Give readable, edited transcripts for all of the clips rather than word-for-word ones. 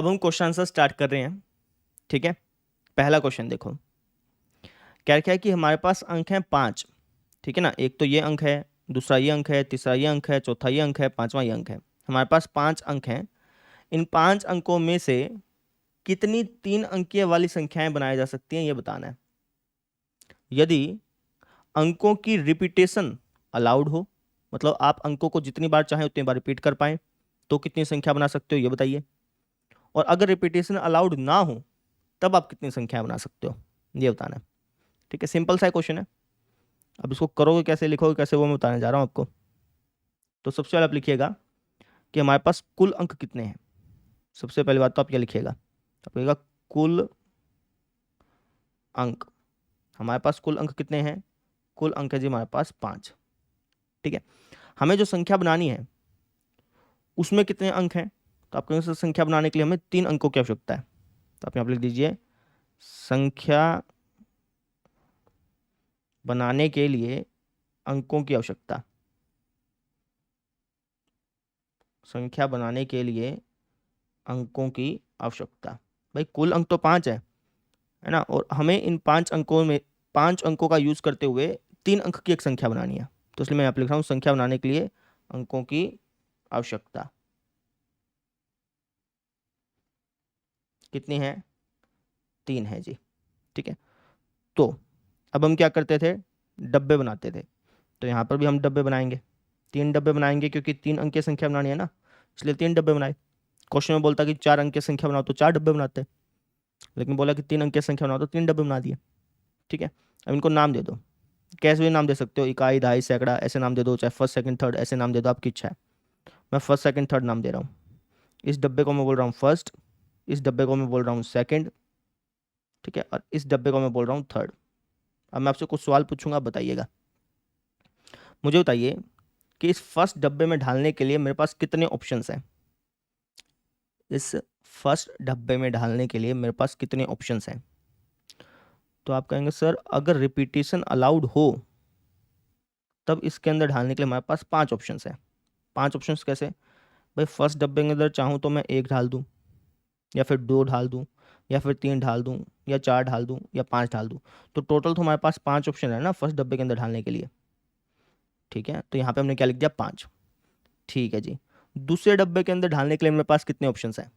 अब हम question answer start कर रहे हैं। ठीक है, पहला क्वेश्चन देखो, क्या क्या है कि हमारे पास अंक हैं 5। ठीक है ना, एक तो ये अंक है, दूसरा ये अंक है, तीसरा ये अंक है, चौथा ये अंक है, पांचवा ये अंक है। हमारे पास 5 अंक हैं। इन 5 अंकों में से कितनी 3 अंकीय वाली संख्याएं बनाई जा सकती हैं, ये बताना है। यदि अंकों की रिपीटेशन अलाउड हो, मतलब आप अंकों को जितनी बार चाहें उतनी बार रिपीट कर पाए, तो कितनी संख्या बना सकते हो ये बताइए। और अगर रिपीटेशन अलाउड ना हो तब आप कितनी संख्या बना सकते हो ये बताना है। ठीक है, सिंपल सा क्वेश्चन है। अब इसको करोगे कैसे, लिखोगे कैसे, वो मैं बताने जा रहा हूँ आपको। तो सबसे पहले आप लिखिएगा कि हमारे पास कुल अंक कितने हैं। सबसे पहली बात तो आप क्या लिखिएगा, आप लिखिएगा कुल अंक। हमारे पास कुल अंक कितने हैं, कुल अंक है जी हमारे पास 5। ठीक है, हमें जो संख्या बनानी है उसमें कितने अंक हैं, तो आपको संख्या बनाने के लिए हमें 3 अंकों की आवश्यकता है। तो आप यहाँ पर लिख दीजिए संख्या बनाने के लिए अंकों की आवश्यकता। संख्या बनाने के लिए अंकों की आवश्यकता। भाई कुल अंक तो 5 है ना, और हमें इन 5 अंकों में 5 अंकों का यूज करते हुए 3 अंक की एक संख्या बनानी है। तो इसलिए मैं यहाँ पे लिख रहा हूँ संख्या बनाने के लिए अंकों की आवश्यकता कितनी है, 3 है जी। ठीक है, तो अब हम क्या करते थे, डब्बे बनाते थे। तो यहाँ पर भी हम डब्बे बनाएंगे, 3 डब्बे बनाएंगे, क्योंकि 3 अंक की संख्या बनानी है ना, इसलिए 3 डब्बे बनाए। क्वेश्चन में बोलता कि 4 अंक की संख्या बनाओ तो 4 डब्बे बनाते, लेकिन बोला कि 3 अंक की संख्या बनाओ तो 3 डब्बे बना दिए। ठीक है, अब इनको नाम दे दो, कैसे भी नाम दे सकते हो, इकाई, दहाई, सैकड़ा, ऐसे नाम दे दो, चाहे फर्स्ट सेकंड थर्ड ऐसे नाम दे दो, आपकी इच्छा है। मैं फर्स्ट सेकंड थर्ड नाम दे रहा हूँ। इस डब्बे को मैं बोल रहा हूँ फर्स्ट, इस डब्बे को मैं बोल रहा हूँ सेकंड, ठीक है, और इस डब्बे को मैं बोल रहा हूँ थर्ड। अब मैं आपसे कुछ सवाल पूछूंगा, आप बताइएगा। मुझे बताइए कि इस फर्स्ट डब्बे में ढालने के लिए मेरे पास कितने ऑप्शंस हैं। इस फर्स्ट डब्बे में ढालने के लिए मेरे पास कितने ऑप्शंस हैं। तो आप कहेंगे सर अगर रिपीटेशन अलाउड हो तब इसके अंदर ढालने के लिए हमारे पास 5 ऑप्शंस हैं। 5 ऑप्शंस कैसे, भाई फर्स्ट डब्बे के अंदर चाहूँ तो मैं 1 ढाल दूँ, या फिर 2 ढाल दूँ, या फिर 3 ढाल दूँ, या 4 ढाल दूँ, या 5 ढाल दूँ। तो टोटल तो हमारे पास 5 ऑप्शन है ना फर्स्ट डब्बे के अंदर ढालने के लिए। ठीक है, तो यहाँ पे हमने क्या लिख दिया, 5। ठीक है जी, दूसरे डब्बे के अंदर ढालने के लिए मेरे पास कितने ऑप्शंस हैं।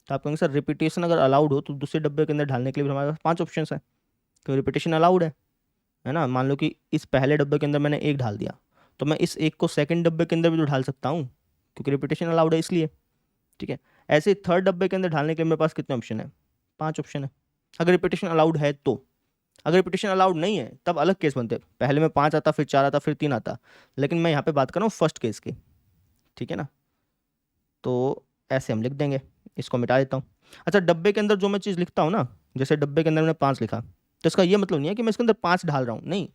तो आप कहेंगे सर रिपीटेशन अगर अलाउड हो तो दूसरे डब्बे के अंदर ढालने के लिए भी हमारे पास 5 ऑप्शंस हैं, क्योंकि रिपीटेशन अलाउड है ना। मान लो कि इस पहले डब्बे के अंदर मैंने 1 ढाल दिया, तो मैं इस 1 को सेकंड डब्बे के अंदर भी तो ढाल सकता हूँ, क्योंकि रिपीटेशन अलाउड है इसलिए। ठीक है, ऐसे ही थर्ड डब्बे के अंदर ढालने के लिए मेरे पास कितने ऑप्शन है, 5 ऑप्शन है, अगर रिपीटेशन अलाउड है तो। अगर रिपीटेशन अलाउड नहीं है तब अलग केस बनते, पहले में 5 आता, फिर 4 आता, फिर 3 आता, लेकिन मैं यहाँ पे बात कर रहा हूँ फर्स्ट केस की। ठीक है ना, तो ऐसे हम लिख देंगे, इसको मिटा देता हूँ। अच्छा, डब्बे के अंदर जो मैं चीज़ लिखता हूँ ना, जैसे डब्बे के अंदर मैंने 5 लिखा, तो इसका ये मतलब नहीं है कि मैं इसके अंदर 5 ढाल रहा हूँ, नहीं।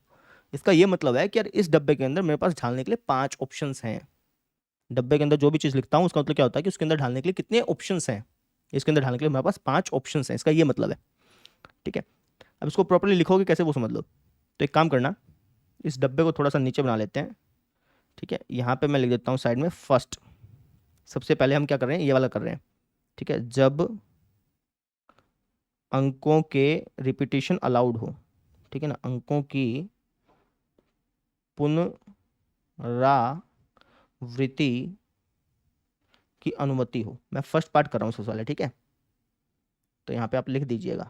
इसका ये मतलब है कि यार इस डब्बे के अंदर मेरे पास ढालने के लिए 5 ऑप्शंस हैं। डब्बे के अंदर जो भी चीज़ लिखता हूँ उसका मतलब क्या होता है कि उसके अंदर ढालने के लिए कितने ऑप्शंस हैं। इसके अंदर ढालने के लिए मेरे पास 5 ऑप्शंस हैं, इसका ये मतलब है। ठीक है, अब इसको प्रॉपर्ली लिखोगे कैसे वो समझ लो। तो एक काम करना, इस डब्बे को थोड़ा सा नीचे बना लेते हैं। ठीक है, यहाँ पे मैं लिख देता हूँ साइड में फर्स्ट। सबसे पहले हम क्या कर रहे हैं, ये वाला कर रहे हैं। ठीक है, जब अंकों के रिपीटेशन अलाउड हो, ठीक है ना, अंकों की पुनरावृत्ति की अनुमति हो। मैं फर्स्ट पार्ट कर रहा हूँ सबसे पहले, ठीक है। तो यहाँ पे आप लिख दीजिएगा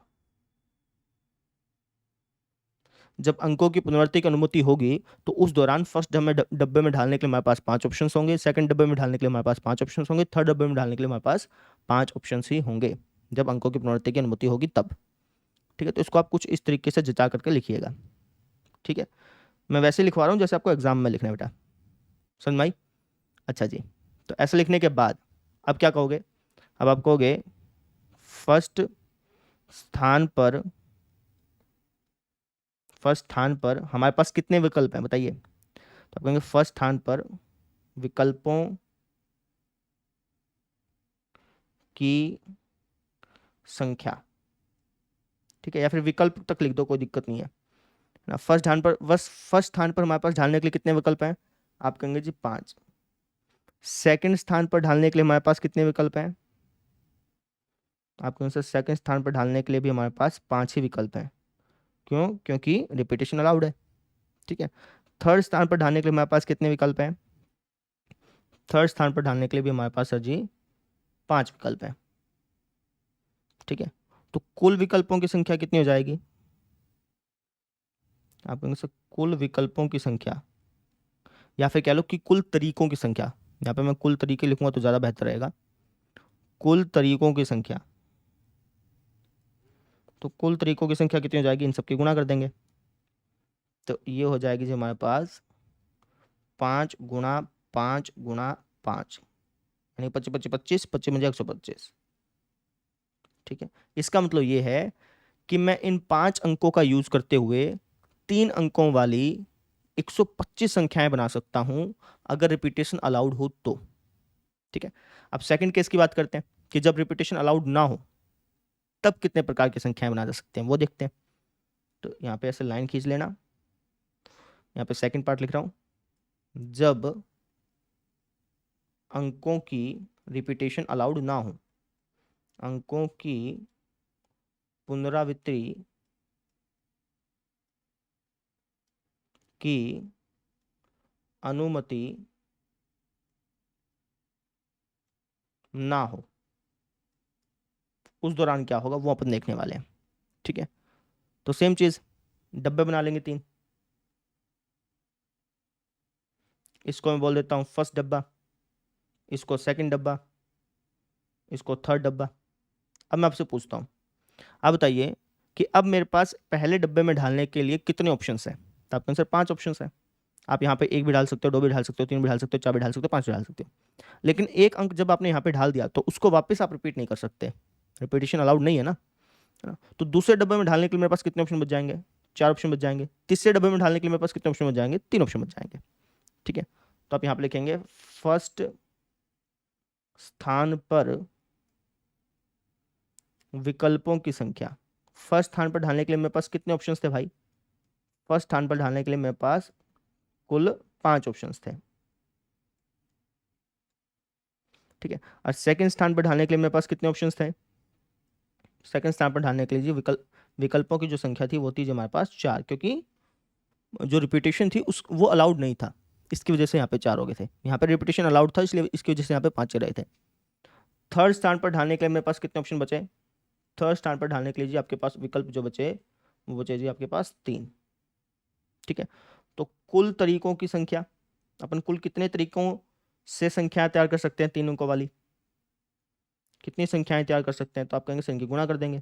जब अंकों की पुनरावृत्ति की अनुमति होगी तो उस दौरान फर्स्ट डब्बे में ढालने के लिए हमारे पास 5 ऑप्शंस होंगे, सेकंड डब्बे में ढालने के लिए हमारे पास 5 ऑप्शंस होंगे, थर्ड डब्बे में ढालने के लिए हमारे पास 5 ऑप्शंस ही होंगे, जब अंकों की पुनरावृत्ति की अनुमति होगी तब। ठीक है, तो इसको आप कुछ इस तरीके से जचा करके लिखिएगा। ठीक है, मैं वैसे लिखवा रहा हूँ जैसे आपको एग्जाम में लिखना है बेटा, समझ में आई। अच्छा जी, तो ऐसे लिखने के बाद अब क्या कहोगे, अब आप कहोगे फर्स्ट स्थान पर, फर्स्ट स्थान पर हमारे पास कितने विकल्प हैं बताइए। तो आप कहेंगे फर्स्ट स्थान पर विकल्पों की संख्या। ठीक है, या फिर विकल्प तक लिख दो, कोई दिक्कत नहीं है ना। फर्स्ट स्थान पर, बस फर्स्ट स्थान पर हमारे पास ढालने के लिए कितने विकल्प हैं, आप कहेंगे जी 5। सेकंड स्थान पर ढालने के लिए हमारे पास कितने विकल्प हैं, आपके आंसर सेकंड स्थान पर ढालने के लिए भी हमारे पास 5 ही विकल्प हैं। क्यों? क्योंकि रिपीटेशन अलाउड है। ठीक है। थर्ड स्थान पर ढालने के लिए हमारे पास कितने विकल्प हैं? थर्ड स्थान पर ढालने के लिए भी हमारे पास सर जी 5 विकल्प हैं। ठीक है। तो कुल विकल्पों की संख्या कितनी हो जाएगी? आप कहेंगे सर कुल विकल्पों की संख्या, या फिर कह लो कि कुल तरीकों की संख्या। यहाँ पे मैं कुल तरीके लिखूंगा तो ज़्यादा बेहतर रहेगा। कुल तरीकों की संख्या, तो कुल तरीकों की संख्या कितनी हो जाएगी? इन सबकी गुणा कर देंगे तो ये हो जाएगी जी हमारे पास 5 × 5 × 5, यानी 25 25 25 25 मुझे 125। ठीक है। इसका मतलब ये है कि मैं इन 5 अंकों का यूज करते हुए 3 अंकों वाली 125 संख्याएं बना सकता हूं अगर रिपीटेशन अलाउड हो तो। ठीक है। अब सेकंड केस की बात करते हैं कि जब रिपीटेशन अलाउड ना हो तब कितने प्रकार की संख्याएं बना जा सकते हैं, वो देखते हैं। तो यहाँ पे ऐसे लाइन खींच लेना, यहाँ पे सेकंड पार्ट लिख रहा हूं। जब अंकों की रिपीटेशन अलाउड ना हो, अंकों की पुनरावृत्ति की अनुमति ना हो, उस दौरान क्या होगा वो अपन देखने वाले हैं। ठीक है। तो सेम चीज, डब्बे बना लेंगे 3। इसको मैं बोल देता हूं फर्स्ट डब्बा, इसको सेकंड डब्बा, इसको थर्ड डब्बा। अब मैं आपसे पूछता हूं, अब बताइए कि अब मेरे पास पहले डब्बे में ढालने के लिए कितने ऑप्शंस हैं? तो आपके आंसर 5 ऑप्शंस हैं। आप यहाँ पे 1 भी डाल सकते हो, 2 भी डाल सकते हो, 3 भी डाल सकते हो, 4 भी डाल सकते हो, 5 भी डाल सकते हो। लेकिन एक अंक जब आपने यहाँ पे ढाल दिया तो उसको वापस आप रिपीट नहीं कर सकते, रिपीटेशन अलाउड नहीं है ना। तो दूसरे डब्बे में ढालने के लिए मेरे पास कितने ऑप्शन बच जाएंगे? 4 ऑप्शन बच जाएंगे। तीसरे डब्बे में ढालने के लिए मेरे पास कितने ऑप्शन बच जाएंगे? 3 ऑप्शन बच जाएंगे। ठीक है। तो आप यहाँ पे लिखेंगे फर्स्ट स्थान पर विकल्पों की संख्या। फर्स्ट स्थान पर ढालने के लिए मेरे पास कितने ऑप्शंस थे भाई? फर्स्ट स्थान पर ढालने के लिए मेरे पास कुल 5 ऑप्शंस थे। ठीक है। और सेकंड स्थान पर ढालने के लिए मेरे पास कितने ऑप्शंस थे? सेकंड स्थान पर ढालने के लिए जी विकल्पों की जो संख्या थी वो थी जो हमारे पास 4, क्योंकि जो रिपीटेशन थी उस वो अलाउड नहीं था, इसकी वजह से यहाँ पे 4 हो गए थे। यहाँ पे रिपीटेशन अलाउड था इसलिए इसकी वजह से यहाँ पे 5 रहे थे। थर्ड स्थान पर ढालने के लिए मेरे पास कितने ऑप्शन बचे? थर्ड स्थान पर ढालने के लिए जी आपके पास विकल्प जो बचे वो बचे जी आपके पास 3। ठीक है। तो कुल तरीकों की संख्या, अपन कुल कितने तरीकों से संख्याएं तैयार कर सकते हैं 3 अंकों वाली? कितनी संख्याएं तैयार कर सकते हैं? तो आप कहेंगे सर इनकी गुणा कर देंगे।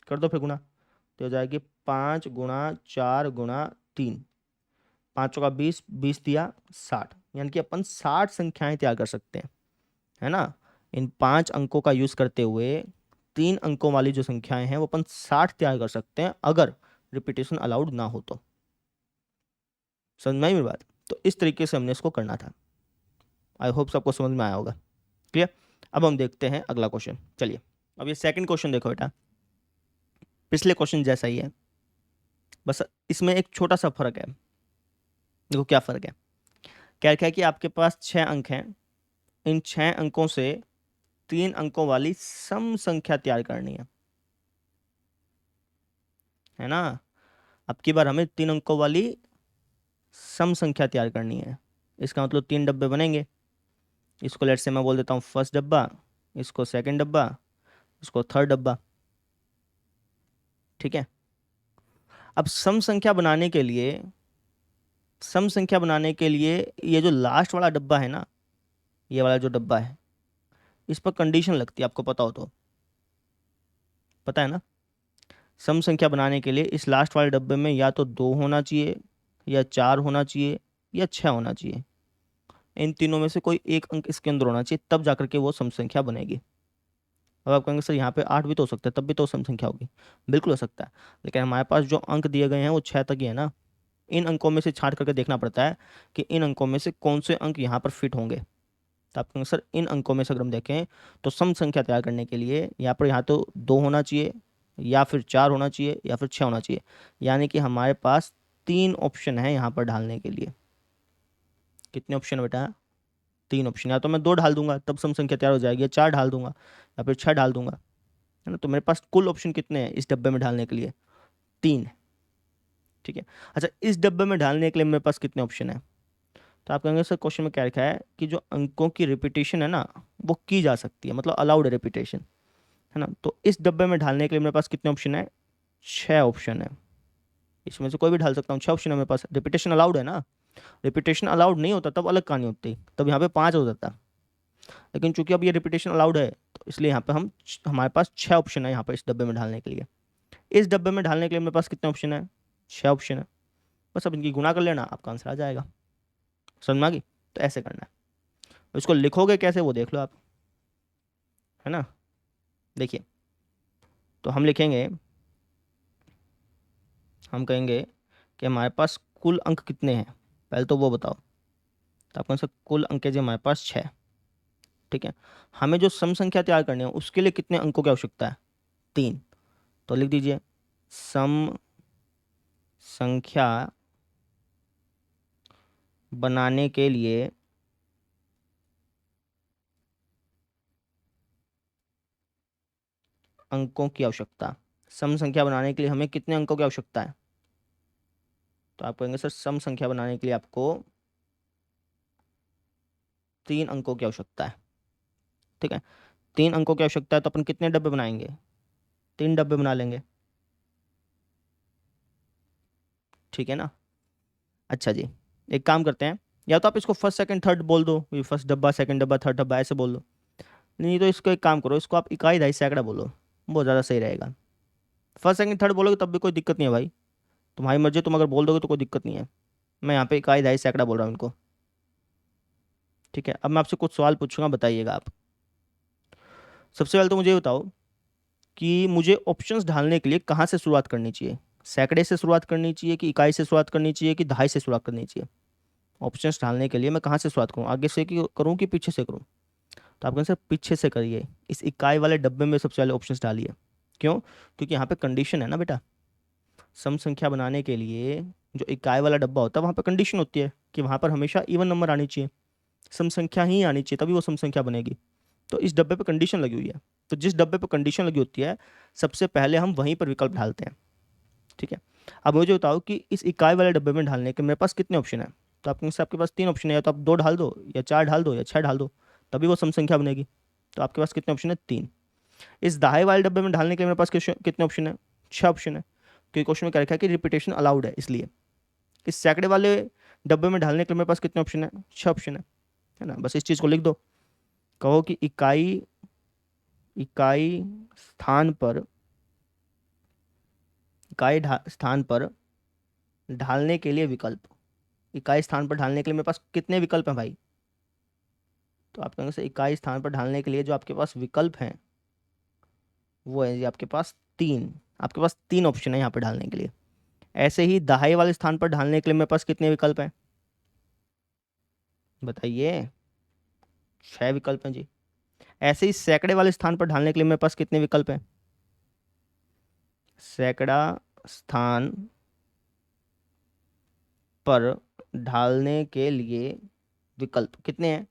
कर दो फिर गुणा, तो हो जाएगी 5 × 4 × 3, 5 का 20, 20 दिया 60, यानी कि अपन 60 संख्याएं तैयार कर सकते हैं, है ना। इन 5 अंकों का यूज करते हुए 3 अंकों वाली जो संख्याएं हैं वो अपन 60 तैयार कर सकते हैं अगर रिपीटेशन अलाउड ना हो तो। समझ में आई मेरी बात? तो इस तरीके से हमने इसको करना था। आई होप सबको समझ में आया होगा। क्लियर? अब हम देखते हैं अगला क्वेश्चन। चलिए अब ये सेकंड क्वेश्चन देखो बेटा, पिछले क्वेश्चन जैसा ही है, बस इसमें एक छोटा सा फर्क है। देखो क्या फर्क है। क्या है कि आपके पास 6 अंक हैं, इन 6 अंकों से 3 अंकों वाली सम संख्या तैयार करनी है ना। अब की बार हमें 3 अंकों वाली सम संख्या तैयार करनी है। इसका मतलब 3 डब्बे बनेंगे। इसको लेट से मैं बोल देता हूँ फर्स्ट डब्बा, इसको सेकंड डब्बा, इसको थर्ड डब्बा। ठीक है। अब सम संख्या बनाने के लिए, सम संख्या बनाने के लिए ये जो लास्ट वाला डब्बा है ना, ये वाला जो डब्बा है, इस पर कंडीशन लगती है, आपको पता हो तो। पता है ना, सम संख्या बनाने के लिए इस लास्ट वाले डब्बे में या तो 2 होना चाहिए, या 4 होना चाहिए, या 6 होना चाहिए। इन तीनों में से कोई एक अंक इसके अंदर होना चाहिए, तब जाकर के वो सम संख्या बनेगी। अब आप कहेंगे सर यहाँ पे 8 भी तो हो सकता है, तब भी तो सम संख्या होगी। बिल्कुल हो सकता है, लेकिन हमारे पास जो अंक दिए गए हैं वो 6 तक ही है ना। इन अंकों में से छांट करके देखना पड़ता है कि इन अंकों में से कौन से अंक यहाँ पर फिट होंगे। तो आप कहेंगे सर इन अंकों में से अगर हम देखें तो सम संख्या तैयार करने के लिए यहाँ पर यहाँ तो 2 होना चाहिए, या फिर 4 होना चाहिए, या फिर 6 होना चाहिए। यानी कि हमारे पास 3 ऑप्शन है यहाँ पर ढालने के लिए। कितने ऑप्शन बेटा? 3 ऑप्शन। या तो मैं 2 ढाल दूंगा तब सम संख्या तैयार हो जाएगी, या 4 ढाल दूंगा, या फिर 6 ढाल दूंगा। है ना। तो मेरे पास कुल ऑप्शन कितने हैं इस डब्बे में डालने के लिए? 3 है, ठीक है। अच्छा, इस डब्बे में डालने के लिए मेरे पास कितने ऑप्शन है? तो आप कहेंगे सर क्वेश्चन में क्या लिखा है कि जो अंकों की रिपीटेशन है ना वो की जा सकती है, मतलब अलाउड है रिपीटेशन, है ना। तो इस डब्बे में डालने के लिए मेरे पास कितने ऑप्शन है? 6 ऑप्शन है। इसमें से कोई भी डाल सकता हूँ, 6 ऑप्शन है मेरे पास। रिपीटेशन अलाउड है ना, रिपीटेशन अलाउड नहीं होता तब अलग कहानी होती, तब यहाँ पे 5 हो जाता। लेकिन चूंकि अब ये रिपीटेशन अलाउड है तो इसलिए यहाँ पे हमारे पास 6 ऑप्शन है यहाँ पे इस डब्बे में डालने के लिए। इस डब्बे में डालने के लिए मेरे पास कितने ऑप्शन है? 6 ऑप्शन है। बस अब इनकी गुणा कर लेना, आपका आंसर आ जाएगा। समझ में आ गई? तो ऐसे करना है। इसको लिखोगे कैसे वो देख लो आप, है ना। देखिए, तो हम लिखेंगे, हम कहेंगे कि हमारे पास कुल अंक कितने हैं, पहले तो वो बताओ। तो आपको आंसर कुल अंक है जी हमारे पास 6, ठीक है। हमें जो सम संख्या तैयार करनी है उसके लिए कितने अंकों की आवश्यकता है? 3। तो लिख दीजिए सम संख्या बनाने के लिए अंकों की आवश्यकता। सम संख्या बनाने के लिए हमें कितने अंकों की आवश्यकता है? तो आप कहेंगे सर सम संख्या बनाने के लिए आपको 3 अंकों की आवश्यकता है, ठीक है। 3 अंकों की आवश्यकता है तो अपन कितने डब्बे बनाएंगे? 3 डब्बे बना लेंगे, ठीक है ना। अच्छा जी, एक काम करते हैं, या तो आप इसको फर्स्ट सेकंड थर्ड बोल दो, ये फर्स्ट डब्बा सेकंड डब्बा थर्ड डब्बा ऐसे बोल दो। नहीं तो इसको एक काम करो, इसको आप इकाई दहाई सैकड़ा बोलो, बहुत ज़्यादा सही रहेगा। फर्स्ट सेकंड थर्ड बोलोगे तब भी कोई दिक्कत नहीं है भाई, तुम्हारी मर्जी, तुम अगर बोल दोगे तो कोई दिक्कत नहीं है। मैं यहाँ पे इकाई दहाई सैकड़ा बोल रहा हूँ इनको, ठीक है। अब मैं आपसे कुछ सवाल पूछूंगा, बताइएगा आप। सबसे पहले तो मुझे ये बताओ कि मुझे ऑप्शंस ढालने के लिए कहाँ से शुरुआत करनी चाहिए? सैकड़े से शुरुआत करनी चाहिए कि इकाई से शुरुआत करनी चाहिए कि दहाई से शुरुआत करनी चाहिए? ऑप्शंस ढालने के लिए मैं कहाँ से शुरुआत करूँ, आगे से कि करूँ कि पीछे से करूँ? तो आप कहें सर पीछे से करिए, इस इकाई वाले डब्बे में सबसे पहले ऑप्शंस डालिए। क्यों? क्योंकि यहाँ पे कंडीशन है ना बेटा, सम संख्या बनाने के लिए जो इकाई वाला डब्बा होता है वहाँ पे कंडीशन होती है कि वहाँ पर हमेशा इवन नंबर आनी चाहिए, सम संख्या ही आनी चाहिए, तभी वो सम संख्या बनेगी। तो इस डब्बे पे कंडीशन लगी हुई है, तो जिस डब्बे पे कंडीशन लगी होती है सबसे पहले हम वहीं पर विकल्प ढालते हैं, ठीक है। अब मुझे बताओ कि इस इकाई वाले डब्बे में ढालने के मेरे पास कितने ऑप्शन है? तो आपके पास 3 ऑप्शन है, या तो आप 2 ढाल दो या 4 ढाल दो या 6 ढाल दो, तभी वो सम संख्या बनेगी। तो आपके पास कितने ऑप्शन है? 3। इस दहाई वाले डब्बे में ढालने के लिए मेरे पास कितने ऑप्शन है? 6 ऑप्शन है, क्योंकि क्वेश्चन में क्या लिखा है कि रिपीटेशन अलाउड है इसलिए। इस सैकड़े वाले डब्बे में ढालने के लिए मेरे पास कितने ऑप्शन है? 6 ऑप्शन है ना। बस इस चीज़ को लिख दो, कहो कि इकाई इकाई स्थान पर स्थान पर ढालने के लिए विकल्प। इकाई स्थान पर ढालने के लिए मेरे पास कितने विकल्प हैं भाई? तो आप कहेंगे सर इकाई स्थान पर ढालने के लिए जो आपके पास विकल्प हैं वो है जी आपके पास 3। आपके पास 3 ऑप्शन है यहाँ पर ढालने के लिए। ऐसे ही दहाई वाले स्थान पर ढालने के लिए मेरे पास कितने विकल्प हैं बताइए? 6 विकल्प हैं जी। ऐसे ही सैकड़े वाले स्थान पर ढालने के लिए मेरे पास कितने विकल्प हैं? सैकड़ा स्थान पर ढालने के लिए विकल्प कितने हैं?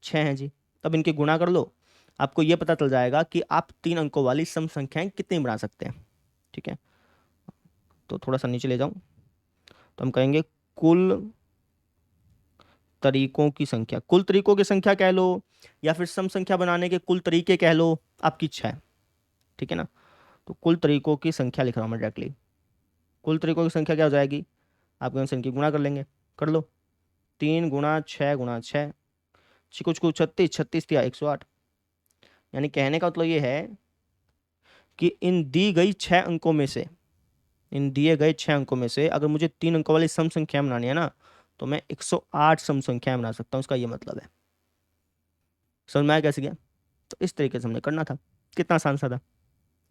6 हैं जी। तब इनकी गुणा कर लो, आपको यह पता चल जाएगा कि आप 3 अंकों वाली सम संख्याएं कितनी बना सकते हैं, ठीक है। तो थोड़ा सा नीचे ले जाऊं, तो हम कहेंगे कुल तरीकों की संख्या, कुल तरीकों की संख्या कह लो या फिर सम संख्या बनाने के कुल तरीके कह लो, आपकी इच्छा है, ठीक है ना। तो कुल तरीकों की संख्या लिख रहा हूं मैं डायरेक्टली। कुल तरीकों की संख्या क्या हो जाएगी? आपके आंसर की गुणा कर लेंगे, कर लो। 3 × 6 × 6, कुछ कुछ 36, 36 या 108। यानी कहने का मतलब ये है कि इन दी गई 6 अंकों में से, इन दिए गए 6 अंकों में से अगर मुझे 3 अंकों वाली सम संख्या बनानी है ना तो मैं 108 सम संख्याएं बना सकता हूँ, इसका ये मतलब है। समझ में आया कैसे गया? तो इस तरीके से हमने करना था, कितना आसान सा था,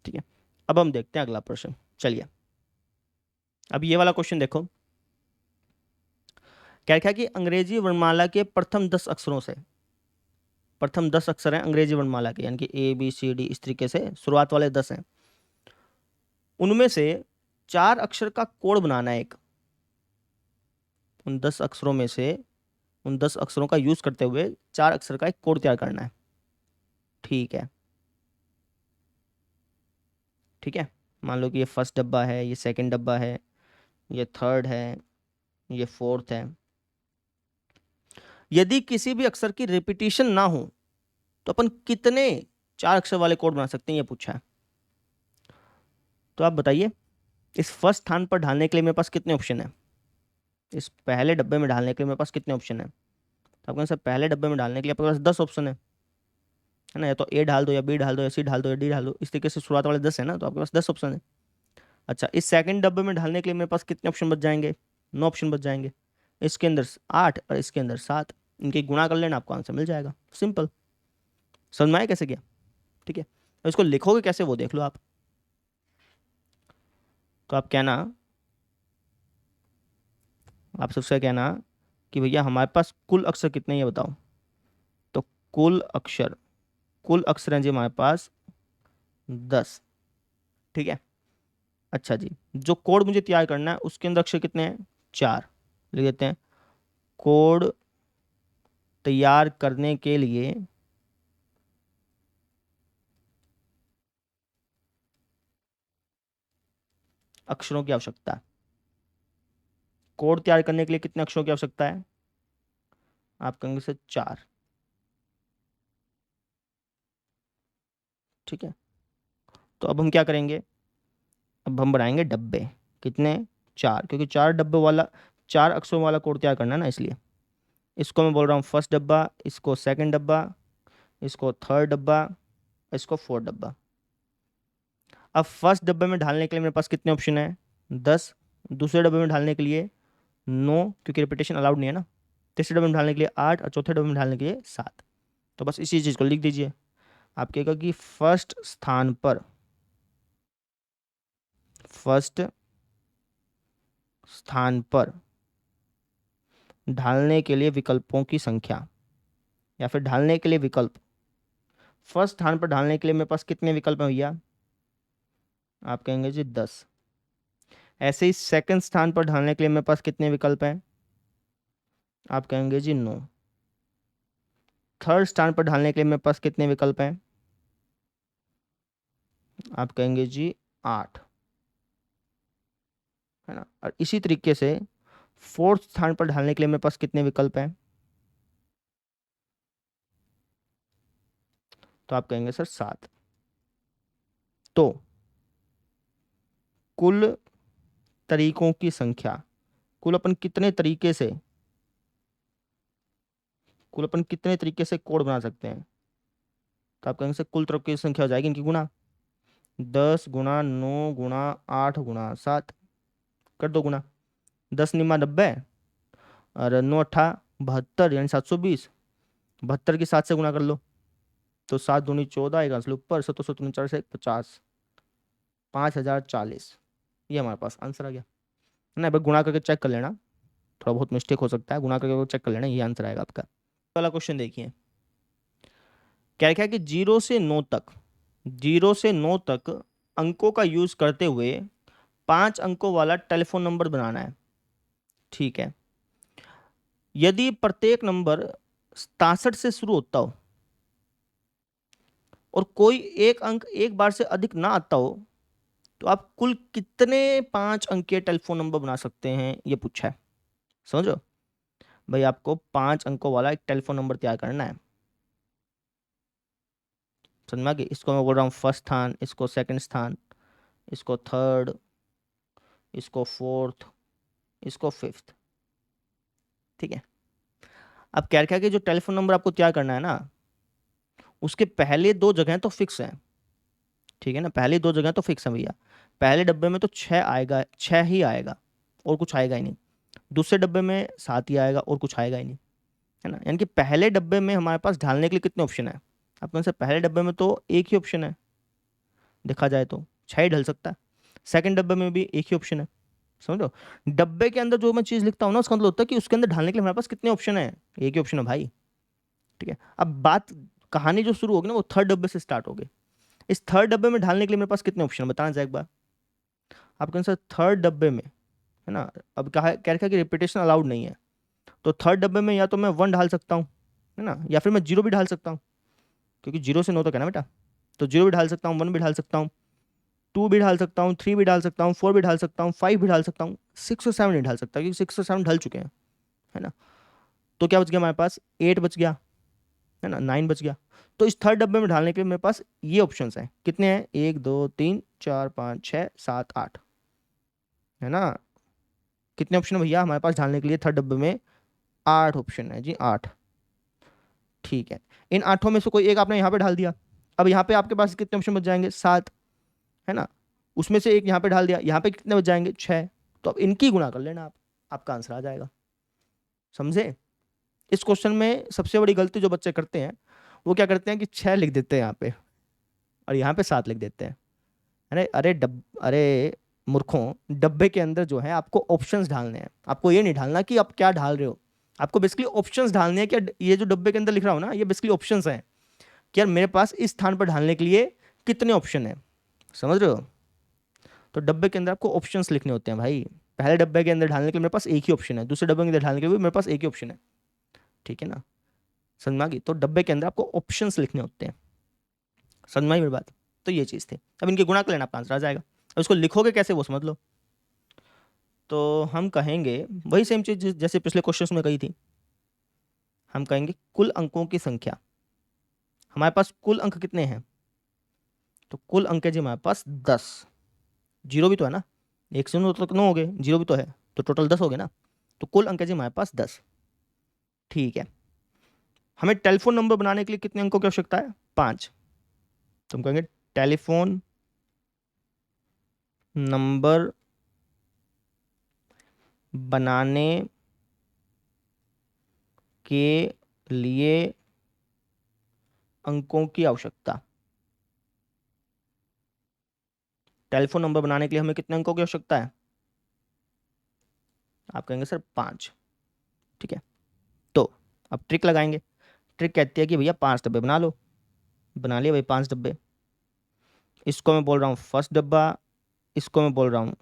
ठीक है। अब हम देखते हैं अगला प्रश्न, चलिए। अब ये वाला क्वेश्चन देखो, क्या लिखा है कि अंग्रेजी वर्णमाला के प्रथम 10 अक्षरों से, प्रथम 10 अक्षर हैं अंग्रेजी वर्णमाला के, यानी कि ABCD इस तरीके से शुरुआत वाले 10 हैं, उनमें से 4 अक्षर का कोड बनाना है एक। उन 10 अक्षरों में से, उन 10 अक्षरों का यूज करते हुए 4 अक्षर का एक कोड तैयार करना है, ठीक है। ठीक है, मान लो कि ये फर्स्ट डब्बा है, ये सेकंड डब्बा है, ये थर्ड है, ये फोर्थ है। यदि किसी भी अक्षर की रिपीटिशन ना हो तो अपन कितने 4 अक्षर वाले कोड बना सकते हैं, ये पूछा है। तो आप बताइए, इस फर्स्ट स्थान पर ढालने के लिए मेरे पास कितने ऑप्शन है? इस पहले डब्बे में ढालने के लिए मेरे पास कितने ऑप्शन है? तो आपके पास पहले डब्बे में डालने के लिए आपके पास 10 ऑप्शन है ना। या तो ए डाल दो, या बी डाल दो, या सी डाल दो, या डी डाल दो। इस तरीके से शुरुआत वाले 10 है ना, तो आपके पास 10 ऑप्शन है। अच्छा, इस सेकंड डब्बे में ढालने के लिए मेरे पास कितने ऑप्शन बच जाएंगे? 9 ऑप्शन बच जाएंगे। इसके अंदर 8 और इसके अंदर 7, इनके गुणा कर लेना, आपको आंसर मिल जाएगा। सिंपल। समझ में आया कैसे किया? ठीक है, तो इसको लिखोगे कैसे वो देख लो आप। तो आप सबसे कहना कि भैया हमारे पास कुल अक्षर कितने हैं ये बताओ। तो कुल अक्षर हैं जी हमारे पास 10। ठीक है, अच्छा जी, जो कोड मुझे तैयार करना है उसके अंदर अक्षर कितने हैं? 4। लिख देते हैं, कोड तैयार करने के लिए अक्षरों की आवश्यकता है। कोड तैयार करने के लिए कितने अक्षरों की आवश्यकता है? आप कहेंगे सर 4। ठीक है, तो अब हम क्या करेंगे? अब हम बनाएंगे डब्बे। कितने? 4, क्योंकि 4 अक्षरों वाला कोड तैयार करना है ना, इसलिए इसको मैं बोल रहा हूँ फर्स्ट डब्बा, इसको सेकंड डब्बा, इसको थर्ड डब्बा, इसको फोर्थ डब्बा। अब फर्स्ट डब्बे में ढालने के लिए मेरे पास कितने ऑप्शन है? 10। दूसरे डब्बे में ढालने के लिए 9, क्योंकि रिपीटेशन अलाउड नहीं है ना। तीसरे डब्बे में ढालने के लिए 8 और चौथे डब्बे में ढालने के लिए 7। तो बस इसी चीज़ को लिख दीजिए। आप कहेगा कि फर्स्ट स्थान पर ढालने के लिए विकल्पों की संख्या, या फिर ढालने के लिए विकल्प। फर्स्ट स्थान पर ढालने के लिए मेरे पास कितने विकल्प हैं भैया? आप कहेंगे जी 10। ऐसे ही सेकंड स्थान पर ढालने के लिए मेरे पास कितने विकल्प हैं? आप कहेंगे जी 9। थर्ड स्थान पर ढालने के लिए मेरे पास कितने विकल्प हैं? आप कहेंगे जी 8, है ना। और इसी तरीके से फोर्थ स्थान पर ढालने के लिए मेरे पास कितने विकल्प हैं? तो आप कहेंगे सर 7। तो कुल तरीकों की संख्या, कुल अपन कितने तरीके से कुल अपन कितने तरीके से कोड बना सकते हैं? तो आप कहेंगे सर कुल तरीकों की संख्या हो जाएगी इनकी गुना। 10 गुणा 9 गुणा 8 गुणा 7, कर दो गुना। 10 निमा 90 और 9 अट्ठा 72, यानी 720। 72 की 7 से गुना कर लो, तो 7 दूनी 14, एक आंसर ऊपर, 7 से 50, 5040। ये हमारे पास आंसर आ गया, है ना। एक बार गुणा करके चेक कर लेना, थोड़ा बहुत मिस्टेक हो सकता है, गुणा करके चेक कर लेना, ये आंसर आएगा आपका। वाला क्वेश्चन देखिए, क्या लिखा है कि 0 से 9 तक अंकों का यूज करते हुए 5 अंकों वाला टेलीफोन नंबर बनाना है। ठीक है, यदि प्रत्येक नंबर 67 से शुरू होता हो और कोई एक अंक एक बार से अधिक ना आता हो, तो आप कुल कितने 5 अंक के टेलीफोन नंबर बना सकते हैं, ये पूछा है। समझो भाई, आपको 5 अंकों वाला एक टेलीफोन नंबर तैयार करना है। समझ में आ गई? इसको मैं बोल रहा हूँ फर्स्ट स्थान, इसको सेकंड स्थान, इसको थर्ड, इसको फोर्थ, इसको फिफ्थ। ठीक है, अब क्या क्या कि जो टेलीफोन नंबर आपको तैयार करना है ना, उसके पहले 2 जगह तो फिक्स है। ठीक है ना, पहले 2 जगह तो फिक्स है भैया। पहले डब्बे में तो 6 आएगा, 6 ही आएगा, और कुछ आएगा ही नहीं। दूसरे डब्बे में 7 ही आएगा, और कुछ आएगा ही नहीं, है ना। यानी कि पहले डब्बे में हमारे पास ढालने के लिए कितने ऑप्शन है? आपके से पहले डब्बे में तो एक ही ऑप्शन है, देखा जाए तो 6 ही ढल सकता है। सेकंड डब्बे में भी एक ही ऑप्शन है। समझो, डब्बे के अंदर जो मैं चीज़ लिखता हूँ ना, उसका मतलब होता है कि उसके अंदर ढालने के लिए हमारे पास कितने ऑप्शन है? एक ही ऑप्शन है भाई। ठीक है, अब बात, कहानी जो शुरू होगी ना, वो थर्ड डब्बे से स्टार्ट होगी। इस थर्ड डब्बे में ढालने के लिए मेरे पास कितने ऑप्शन है, बताना जाए एक बार। आपके आंसर थर्ड डब्बे में, है ना। अब कह रखा है कि रिपीटेशन अलाउड नहीं है, तो थर्ड डब्बे में या तो मैं 1 ढाल सकता हूँ, है ना, या फिर मैं 0 भी ढाल सकता हूँ, क्योंकि 0 से 9 तक है ना बेटा। तो 0 भी ढाल सकता हूँ, 1 भी ढाल सकता हूँ, 2 भी डाल सकता हूँ, 3 भी डाल सकता हूँ, 4 भी डाल सकता हूँ, 5 भी डाल सकता हूँ, 6 और 7 नहीं डाल सकता क्योंकि 6 और 7 ढल चुके हैं, है ना। तो क्या बच गया हमारे पास, 8 बच गया, है ना, 9 बच गया। तो इस थर्ड डब्बे में डालने के लिए मेरे पास ये ऑप्शंस हैं, कितने हैं, 1 2 3 4 5 6 7 8, है ना। कितने ऑप्शन है भैया हमारे पास डालने के लिए थर्ड डब्बे में, 8 ऑप्शन है जी, 8। ठीक है, इन 8 में से कोई एक आपने यहाँ पे डाल दिया। अब यहाँ पे आपके पास कितने ऑप्शन बच जाएंगे, 7, है ना। उसमें से एक यहाँ पे डाल दिया, यहाँ पे कितने बच जाएंगे, 6। तो अब इनकी गुणा कर लेना आप, आपका आंसर आ जाएगा। समझे। इस क्वेश्चन में सबसे बड़ी गलती जो बच्चे करते हैं, वो क्या करते हैं कि 6 लिख देते हैं यहाँ पे और यहाँ पे 7 लिख देते हैं। अरे मूर्खों, डब्बे के अंदर जो है आपको ऑप्शंस डालने हैं, आपको ये नहीं डालना कि आप क्या डाल रहे हो, आपको बेसिकली ऑप्शंस डालने हैं। कि ये जो डब्बे के अंदर लिख रहा हूँ ना, ये बेसिकली ऑप्शंस हैं कि यार मेरे पास इस स्थान पर डालने के लिए कितने ऑप्शन है, समझ रहे हो। तो डब्बे के अंदर आपको ऑप्शंस लिखने होते हैं भाई। पहले डब्बे के अंदर डालने के लिए मेरे पास एक ही ऑप्शन है, दूसरे डब्बे के अंदर डालने के लिए भी मेरे पास एक ही ऑप्शन है, ठीक है ना। समझ में आ गई। तो डब्बे के अंदर आपको ऑप्शंस लिखने होते हैं, समझ में आई मेरी बात। तो ये चीज़ थी। अब इनके गुणा कर लेना, आपका आंसर आ जाएगा। अब इसको लिखोगे कैसे वो समझ लो। तो हम कहेंगे वही सेम चीज़ जैसे पिछले क्वेश्चन में कही थी, हम कहेंगे कुल अंकों की संख्या। हमारे पास कुल अंक कितने हैं, तो कुल अंक है जी हमारे पास 10। जीरो भी तो है ना, 1 से 9 तक 9 हो गए, जीरो भी तो है, तो टोटल 10 हो गए ना। तो कुल अंक है जी हमारे पास 10। ठीक है, हमें टेलीफोन नंबर बनाने के लिए कितने अंकों की आवश्यकता है, 5। तो हम कहेंगे टेलीफोन नंबर बनाने के लिए अंकों की आवश्यकता। टेलीफोन नंबर बनाने के लिए हमें कितने अंकों की आवश्यकता है, आप कहेंगे सर 5। ठीक है, तो अब ट्रिक लगाएंगे। ट्रिक कहती है कि भैया 5 डब्बे बना लो। बना लिए भाई 5 डब्बे। इसको मैं बोल रहा हूँ फर्स्ट डब्बा, इसको मैं बोल रहा हूँ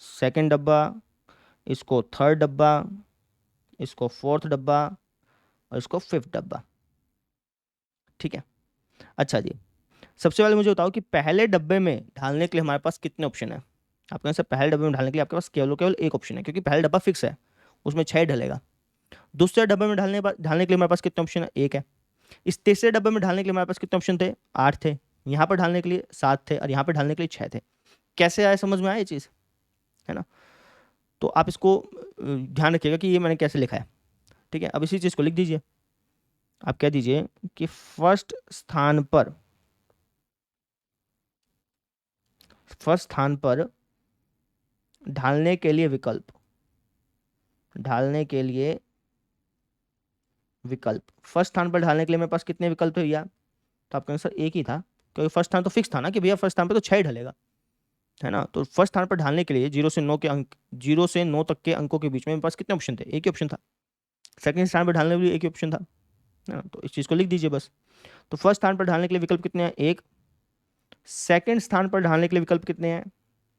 सेकंड डब्बा, इसको थर्ड डब्बा, इसको फोर्थ डब्बा और इसको फिफ्थ डब्बा। ठीक है, अच्छा जी, सबसे पहले मुझे बताओ कि पहले डब्बे में डालने के लिए हमारे पास कितने ऑप्शन है। आप कहें सर पहले डब्बे में डालने के लिए आपके पास केवल केवल एक ऑप्शन है, क्योंकि पहला डब्बा फिक्स है, उसमें 6 डलेगा। दूसरे डब्बे में डालने के लिए हमारे पास कितने ऑप्शन है, एक है। इस तीसरे डब्बे में डालने के लिए हमारे पास कितने ऑप्शन थे, 8 थे। यहाँ पर डालने के लिए 7 थे और यहाँ पर डालने के लिए 6 थे। कैसे आया, समझ में आया ये चीज़, है ना। तो आप इसको ध्यान रखिएगा कि ये मैंने कैसे लिखा है। ठीक है, अब इसी चीज़ को लिख दीजिए। आप कह दीजिए कि फर्स्ट स्थान पर ढालने के लिए विकल्प, ढालने के लिए विकल्प। फर्स्ट स्थान पर ढालने के लिए मेरे पास कितने विकल्प है भैया, तो आपका आंसर एक ही था, क्योंकि फर्स्ट स्थान तो फिक्स था ना कि भैया फर्स्ट स्थान पे तो 6 ढलेगा, है ना। तो फर्स्ट स्थान पर ढालने के लिए 0 से 9 तक के अंकों के बीच में मेरे पास कितने ऑप्शन थे, एक ही ऑप्शन था। सेकंड स्थान पर ढालने के लिए एक ही ऑप्शन था, है ना। तो इस चीज़ को लिख दीजिए बस। तो फर्स्ट स्थान पर ढालने के लिए विकल्प कितने हैं, एक। सेकंड स्थान पर ढालने के लिए विकल्प कितने हैं,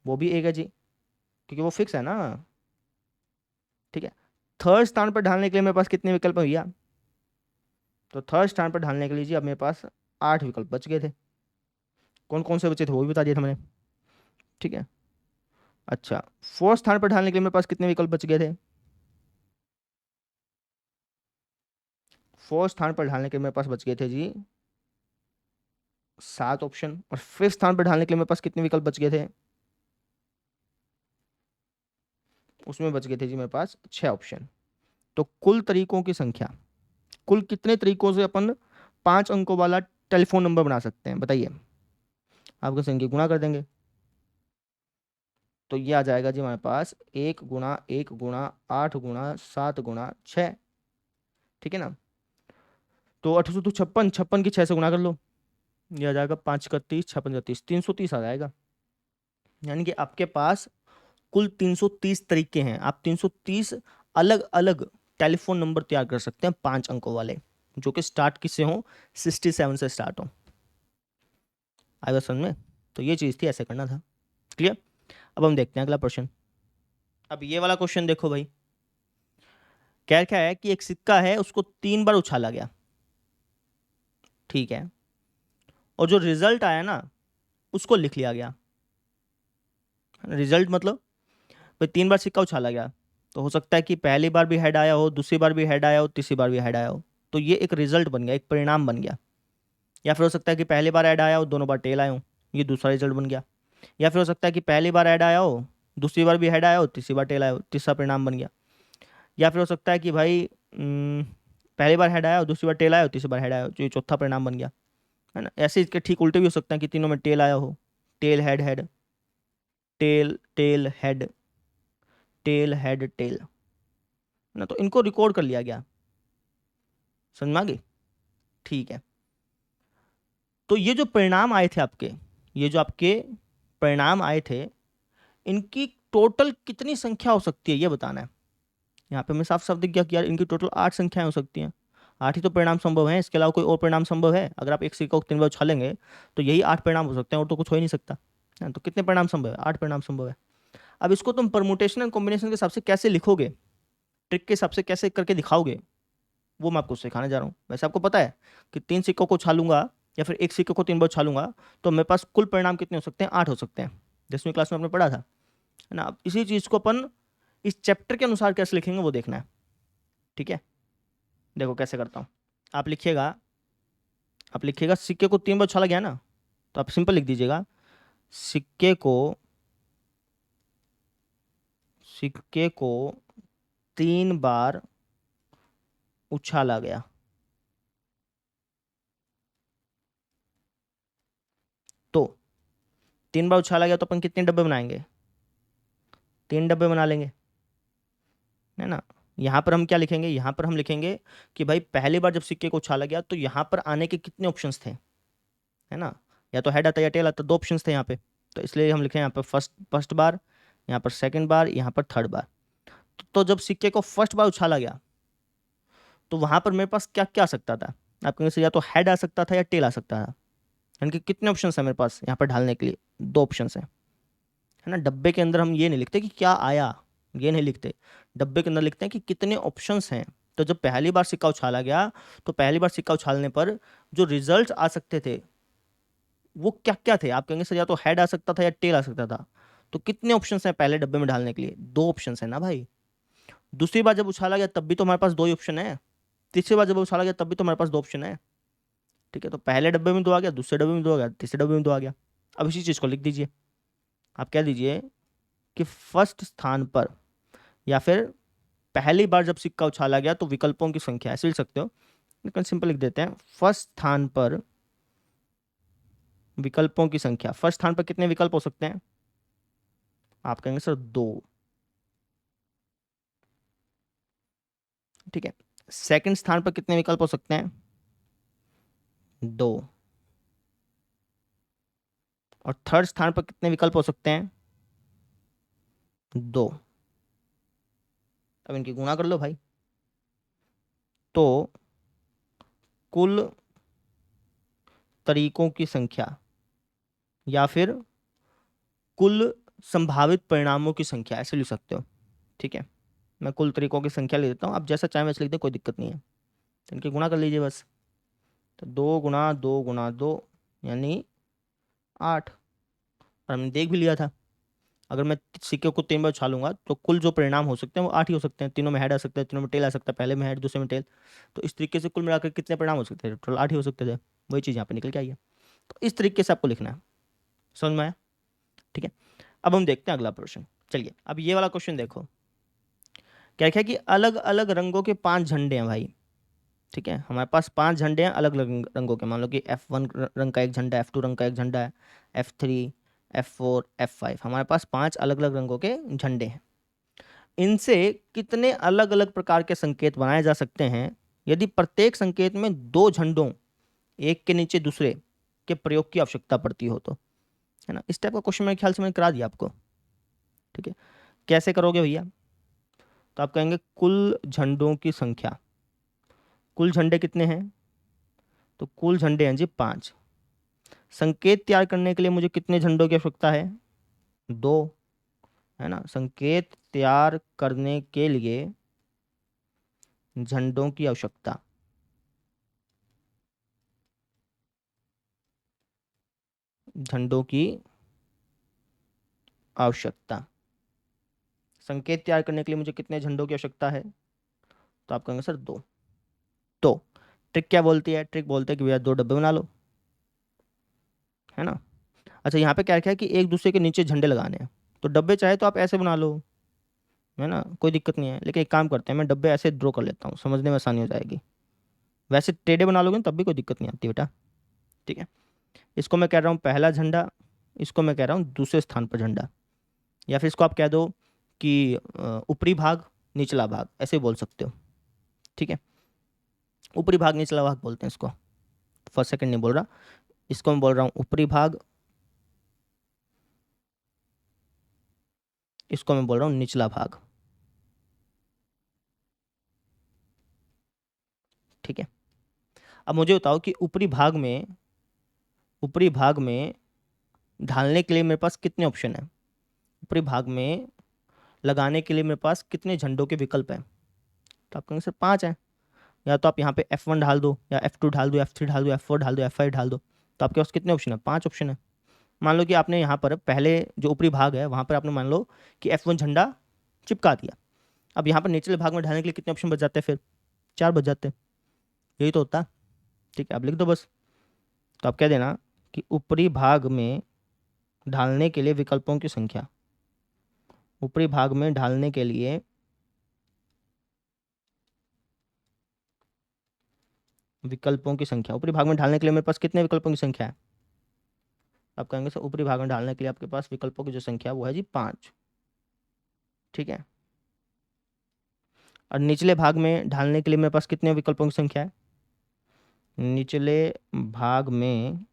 वो भी एक है जी, क्योंकि वो फिक्स है ना। ठीक है, थर्ड स्थान पर ढालने के लिए मेरे पास कितने विकल्प है भैया, तो थर्ड स्थान पर ढालने के लिए जी अब मेरे पास 8 विकल्प बच गए थे। कौन कौन से बचे थे वो भी बता दिया था मैंने। ठीक है, अच्छा, फोर्थ स्थान पर ढालने के लिए मेरे पास कितने विकल्प बच गए थे, फोर्थ स्थान पर ढालने के लिए मेरे पास बच गए थे जी 7 ऑप्शन। और फिफ्थ स्थान पर ढालने के लिए मेरे पास कितने विकल्प बच गए थे, उसमें बच गए थे जी मेरे पास 6 ऑप्शन। तो कुल तरीकों की संख्या, कुल कितने तरीकों से अपन 5 अंकों वाला टेलीफोन नंबर बना सकते हैं बताइए। आपकी संख्या गुणा कर देंगे, तो ये आ जाएगा जी हमारे पास 1 × 1 × 8 × 7 × 6। ठीक है ना। तो 856, 56 की 6 से गुणा कर लो, ये आ जाएगा 5 × 31, 56 × 30, 330 आ जाएगा। यानी कि आपके पास कुल 330 तरीके हैं, आप 330 अलग अलग टेलीफोन नंबर तैयार कर सकते हैं 5 अंकों वाले, जो कि स्टार्ट किससे हो, 67 से स्टार्ट हो। आएगा समझ में। तो ये चीज़ थी, ऐसे करना था। क्लियर। अब हम देखते हैं अगला प्रश्न। अब ये वाला क्वेश्चन देखो भाई, क्या है कि एक सिक्का है, उसको 3 बार उछाला गया, ठीक है, और जो रिजल्ट आया ना उसको लिख लिया गया। रिजल्ट मतलब भाई 3 बार सिक्का उछाला गया, तो हो सकता है कि पहली बार भी हेड आया हो, दूसरी बार भी हेड आया हो, तीसरी बार भी हेड आया हो, तो ये एक रिजल्ट बन गया, एक परिणाम बन गया। या फिर हो सकता है कि पहली बार हेड आया हो, दोनों बार टेल आया हो, ये दूसरा रिजल्ट बन गया। या फिर हो सकता है कि पहली बार हेड आया हो, दूसरी बार भी हेड आया हो, तीसरी बार टेल आया हो, तीसरा परिणाम बन गया। या फिर हो सकता है कि भाई पहली बार हेड आया हो, दूसरी बार टेल आया हो, तीसरी बार हेड आया हो, जो ये चौथा परिणाम बन गया, है ना। ऐसे इसके ठीक उल्टे भी हो सकते हैं कि तीनों में टेल आया हो, tail head head, tail tail head, tail head tail, है ना। तो इनको रिकॉर्ड कर लिया गया, समझ में आ गई? ठीक है। तो ये जो परिणाम आए थे आपके, ये जो आपके परिणाम आए थे, इनकी टोटल कितनी संख्या हो सकती है ये बताना है। यहाँ पे मैं साफ साफ दिख गया कि यार इनकी टोटल 8 संख्याएं हो सकती हैं। 8 ही तो परिणाम संभव है, इसके अलावा कोई और परिणाम संभव है? अगर आप एक सिक्का को 3 बार उछालेंगे तो यही 8 परिणाम हो सकते हैं, और तो कुछ हो ही नहीं सकता है। तो कितने परिणाम संभव है? 8 परिणाम संभव है। अब इसको तुम परमुटेशन एंड कॉम्बिनेशन के हिसाब से कैसे लिखोगे, ट्रिक के हिसाब से कैसे करके दिखाओगे, वो मैं आपको सिखाने जा रहा हूँ। वैसे आपको पता है कि 3 सिक्कों को उछालूंगा या फिर एक सिक्के को 3 बार उछालूंगा तो मेरे पास कुल परिणाम कितने हो सकते हैं? 8 हो सकते हैं। 10वीं क्लास में आपने पढ़ा था, है ना। अब इसी चीज को अपन इस चैप्टर के अनुसार कैसे लिखेंगे वो देखना है, ठीक है। देखो कैसे करता हूँ। आप लिखिएगा, आप लिखिएगा सिक्के को 3 बार उछाला गया ना, तो आप सिंपल लिख दीजिएगा सिक्के को, सिक्के को 3 बार उछाला गया। तो 3 बार उछाला गया तो अपन कितने डब्बे बनाएंगे? 3 डब्बे बना लेंगे, है ना। यहाँ पर हम क्या लिखेंगे? यहाँ पर हम लिखेंगे कि भाई पहली बार जब सिक्के को उछाला गया तो यहाँ पर आने के कितने ऑप्शंस थे, है ना। या तो हेड आता या टेल आता, 2 ऑप्शंस थे यहाँ पे। तो इसलिए हम लिखें यहाँ पर फर्स्ट फर्स्ट बार, यहाँ पर सेकंड बार, यहाँ पर थर्ड बार। तो जब सिक्के को फर्स्ट बार उछाला गया तो वहां पर मेरे पास क्या क्या आ सकता था? आप कहेंगे सर या तो हेड आ सकता था या टेल आ सकता था। यानी कि कितने ऑप्शन है मेरे पास यहाँ पर ढालने के लिए? 2 ऑप्शन है ना। डब्बे के अंदर हम ये नहीं लिखते कि क्या आया, ये नहीं लिखते। डब्बे के अंदर लिखते हैं कि कितने ऑप्शंस हैं। तो जब पहली बार सिक्का उछाला गया तो पहली बार सिक्का उछालने पर जो रिजल्ट आ सकते थे वो क्या क्या थे? आप कहेंगे सर या तो हेड आ सकता था या टेल आ सकता था। तो कितने ऑप्शंस हैं पहले डब्बे में डालने के लिए? 2 ऑप्शंस है ना भाई। दूसरी बार जब उछाला गया तब भी तो हमारे पास 2 ही ऑप्शन है। तीसरी बार जब उछाला गया तब भी तो हमारे पास 2 ऑप्शन है। ठीक है, तो पहले डब्बे में 2 आ गया, दूसरे डब्बे में 2 आ गया, तीसरे डब्बे में 2 आ गया। अब इसी चीज को लिख दीजिए। आप कह दीजिए कि फर्स्ट स्थान पर, या फिर पहली बार जब सिक्का उछाला गया तो विकल्पों की संख्या, ऐसे लिख सकते हो, लेकिन सिंपल लिख देते हैं फर्स्ट स्थान पर विकल्पों की संख्या। फर्स्ट स्थान पर कितने विकल्प हो सकते हैं? आप कहेंगे सर 2। ठीक है। सेकंड स्थान पर कितने विकल्प हो सकते हैं? 2। और थर्ड स्थान पर कितने विकल्प हो सकते हैं? 2। अब इनकी गुणा कर लो भाई। तो कुल तरीकों की संख्या, या फिर कुल संभावित परिणामों की संख्या, ऐसे लिख सकते हो। ठीक है, मैं कुल तरीकों की संख्या लिख देता हूँ, आप जैसा चाहें वैसे लिख दें, कोई दिक्कत नहीं है। तो इनकी गुणा कर लीजिए बस। तो 2 गुणा 2 गुणा 2 यानी 8। और हमने देख भी लिया था, अगर मैं सिक्के को 3 बार उछालूंगा तो कुल जो परिणाम हो सकते हैं वो 8 ही हो सकते हैं। तीनों में हेड आ सकता है, तीनों में टेल आ सकता है, पहले में हेड दूसरे में टेल। तो इस तरीके से कुल मिलाकर कितने परिणाम हो सकते थे? टोटल 8 ही हो सकते थे। वही चीज़ यहाँ पे निकल के आई है। तो इस तरीके से आपको लिखना है, समझ में आया? ठीक है। अब हम देखते हैं अगला प्रश्न। चलिए अब ये वाला क्वेश्चन देखो। क्या क्या कि अलग अलग रंगों के 5 झंडे हैं भाई। ठीक है, हमारे पास 5 झंडे हैं अलग अलग रंगों के। मान लो कि F1 रंग का एक झंडा है, F2 रंग का एक झंडा है, F3, F4, F5, हमारे पास 5 अलग अलग रंगों के झंडे हैं। इनसे कितने अलग अलग प्रकार के संकेत बनाए जा सकते हैं यदि प्रत्येक संकेत में 2 झंडों, एक के नीचे दूसरे, के प्रयोग की आवश्यकता पड़ती हो तो, है ना। इस टाइप का क्वेश्चन मेरे ख्याल से मैंने करा दिया आपको। ठीक है, कैसे करोगे भैया? तो आप कहेंगे कुल झंडों की संख्या। कुल झंडे कितने हैं? तो कुल झंडे हैं जी 5। संकेत तैयार करने के लिए मुझे कितने झंडों की आवश्यकता है? 2, है ना। संकेत तैयार करने के लिए झंडों की आवश्यकता, झंडों की आवश्यकता। संकेत तैयार करने के लिए मुझे कितने झंडों की आवश्यकता है? तो आप कहेंगे सर 2। तो ट्रिक क्या बोलती है? ट्रिक बोलते हैं कि भैया 2 डब्बे बना लो, है ना। अच्छा, यहाँ पे क्या क्या है कि एक दूसरे के नीचे झंडे लगाने हैं, तो डब्बे चाहे तो आप ऐसे बना लो, है ना, कोई दिक्कत नहीं है। लेकिन एक काम करते हैं, मैं डब्बे ऐसे ड्रॉ कर लेता हूँ, समझने में आसानी हो जाएगी। वैसे टेढ़े बना लोगे ना तब भी कोई दिक्कत नहीं आती बेटा, ठीक है। इसको मैं कह रहा हूँ पहला झंडा, इसको मैं कह रहा हूँ दूसरे स्थान पर झंडा, या फिर इसको आप कह दो कि ऊपरी भाग निचला भाग, ऐसे बोल सकते हो, ठीक है। ऊपरी भाग निचला भाग बोलते हैं इसको, फर्स्ट सेकंड नहीं बोल रहा, इसको मैं बोल रहा हूँ ऊपरी भाग, इसको मैं बोल रहा हूँ निचला भाग, ठीक है। अब मुझे बताओ कि ऊपरी भाग में ढालने के लिए मेरे पास कितने ऑप्शन है? ऊपरी भाग में लगाने के लिए मेरे पास कितने झंडों के विकल्प हैं? तो आप कहेंगे सर 5 हैं। या तो आप यहाँ पे F1 ढाल दो, या F2 ढाल दो, F3 ढाल दो, F4 ढाल दो, F5 ढाल दो। तो आपके पास कितने ऑप्शन है? 5 ऑप्शन है। मान लो कि आपने यहाँ पर पहले जो ऊपरी भाग है वहाँ पर आपने मान लो कि F1 झंडा चिपका दिया। अब यहाँ पर निचले भाग में ढालने के लिए कितने ऑप्शन बच जाते हैं? फिर 4 बच जाते हैं, यही तो होता है, ठीक है। आप लिख दो बस। तो आप कह देना कि ऊपरी भाग में ढालने के लिए विकल्पों की संख्या, ऊपरी भाग में ढालने के लिए विकल्पों की संख्या, ऊपरी भाग में ढालने के लिए मेरे पास कितने विकल्पों की संख्या है? आप कहेंगे सर ऊपरी भाग में ढालने के लिए आपके पास विकल्पों की जो संख्या है वो है जी 5, ठीक है। और निचले भाग में ढालने के लिए मेरे पास कितने विकल्पों की संख्या है? निचले भाग में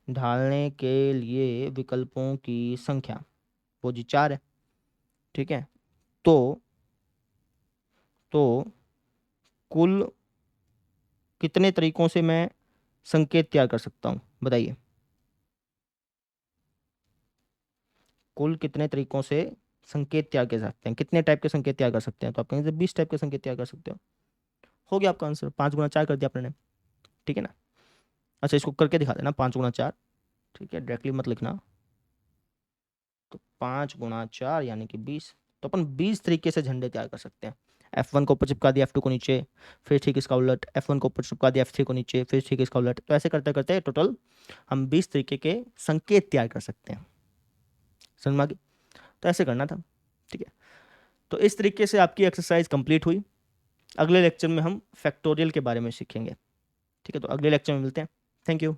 ढालने के लिए विकल्पों की संख्या वो जी 4 है, ठीक है। तो तो कुल कितने तरीकों से मैं संकेत तैयार कर सकता हूँ बताइए? कुल कितने तरीकों से संकेत तैयार कर सकते हैं? कितने टाइप के संकेत तैयार कर सकते हैं? तो आप कहेंगे 20 टाइप के संकेत तैयार कर सकते हो गया आपका आंसर, 5 गुना 4 कर दिया आपने, ठीक है ना। अच्छा, इसको करके दिखा देना 5 गुना 4, ठीक है, डायरेक्टली मत लिखना। तो 5 गुना 4 यानी कि 20। तो अपन 20 तरीके से झंडे तैयार कर सकते हैं। F1 को ऊपर चिपका दिया, F2 को नीचे, फिर ठीक इसका उलट, F1 को ऊपर चिपका दिया, F3 को नीचे, फिर ठीक इसका उलट। तो ऐसे करते करते टोटल हम 20 तरीके के संकेत तैयार कर सकते हैं, समझ में आ गई? तो ऐसे करना था, ठीक है। तो इस तरीके से आपकी एक्सरसाइज कंप्लीट हुई। अगले लेक्चर में हम फैक्टोरियल के बारे में सीखेंगे, ठीक है। तो अगले लेक्चर में मिलते हैं। Thank you.